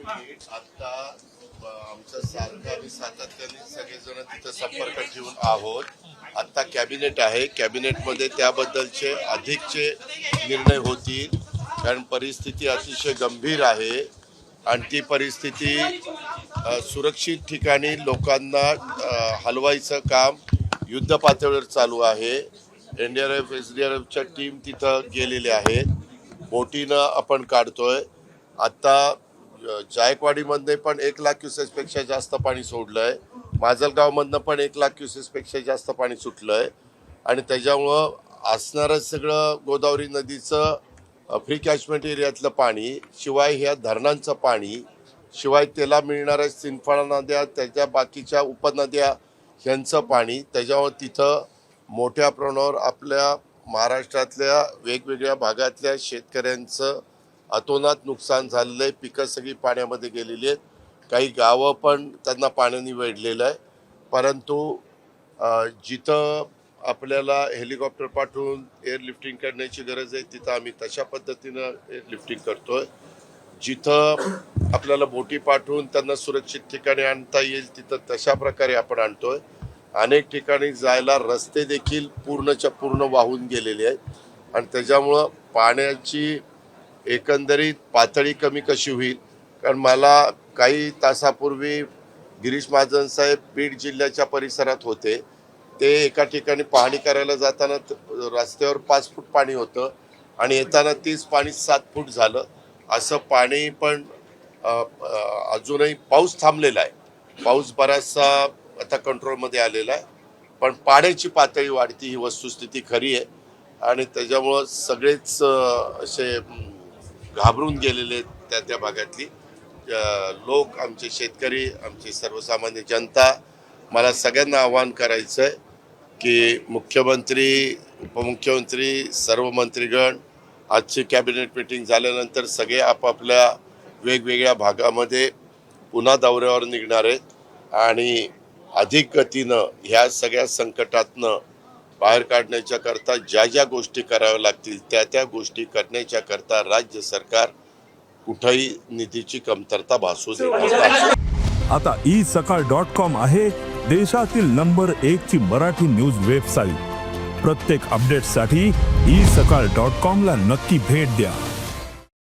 आता आमचं सारखं आम्ही सातत्याने सगळेजण तिथं संपर्कात येऊन आहोत. आता कॅबिनेट आहे, कॅबिनेटमध्ये त्याबद्दलचे अधिकचे निर्णय होतील, कारण परिस्थिती अतिशय गंभीर आहे आणि ती परिस्थिती सुरक्षित ठिकाणी लोकांना हलवायचं काम युद्ध पातळीवर चालू आहे. NDRF SDRFच्या टीम तिथं गेलेल्या आहेत, बोटीनं आपण काढतोय. आता जायकवाडीमध्ये पण 1,00,000 क्युसेसपेक्षा जास्त पाणी सोडलंय, माजलगावमधनं पण 1,00,000 क्युसेसपेक्षा जास्त पाणी सुटलंय आणि त्याच्यामुळं असणारं सगळं गोदावरी नदीचं फ्री कॅचमेंट एरियातलं पाणी, शिवाय ह्या धरणांचं पाणी, शिवाय त्याला मिळणाऱ्या सिंदफणा नद्या, त्याच्या बाकीच्या उपनद्या ह्यांचं पाणी, त्याच्यावर तिथं मोठ्या प्रमाणावर आपल्या महाराष्ट्रातल्या वेगवेगळ्या भागातल्या शेतकऱ्यांचं अतोनात नुकसान झालेलं आहे. पिकं सगळी पाण्यामध्ये गेलेली आहेत, काही गावं पण त्यांना पाण्याने वेढलेलं आहे. परंतु जिथं आपल्याला हेलिकॉप्टर पाठवून एअरलिफ्टिंग करण्याची गरज आहे तिथं आम्ही तशा पद्धतीनं एअरलिफ्टिंग करतोय. जिथं आपल्याला बोटी पाठवून त्यांना सुरक्षित ठिकाणी आणता येईल तिथं तशा प्रकारे आपण आणतोय. अनेक ठिकाणी जायला रस्ते देखील पूर्णच्या पूर्ण वाहून गेलेले आहेत आणि त्याच्यामुळं पाण्याची एकंदरीत पातळी कमी कशी होईल. कारण मला काही तासापूर्वी गिरीश महाजन साहेब बीड जिल्ह्याच्या परिसरात होते. ते एका ठिकाणी पाहणी करायला जाताना रस्त्यावर 5 फूट पाणी होतं आणि येताना 30 पाणी 7 फूट झालं. असं पाणी पण अजूनही पाऊस थांबलेला आहे, पाऊस बराचसा आता कंट्रोलमध्ये आलेला आहे, पण पाण्याची पातळी वाढती ही वस्तुस्थिती खरी आहे आणि त्याच्यामुळं सगळेच असे घाबरून गेलेले त्या भागातली लोक, आमचे शेतकरी, आमची सर्वसामान्य जनता. मला सगळ्यांना आवाहन करायचं आहे की मुख्यमंत्री, उपमुख्यमंत्री, सर्व मंत्रीगण आजची कॅबिनेट मीटिंग झाल्यानंतर सगळे आपापल्या वेगवेगळ्या भागामध्ये पुन्हा दौऱ्यावर निघणार आहेत आणि अधिक गतीनं ह्या सगळ्या संकटातनं बाहेर काढण्याच्या करता ज्या ज्या गोष्टी कराव्या लागतील त्या गोष्टी करण्याच्या करता राज्य सरकार कुठेही निधीची कमतरता भासू देणार नाही. आता isakal.com आहे देशातील नंबर 1 ची मराठी न्यूज वेबसाईट. प्रत्येक अपडेटसाठी isakal.com ला नक्की भेट द्या.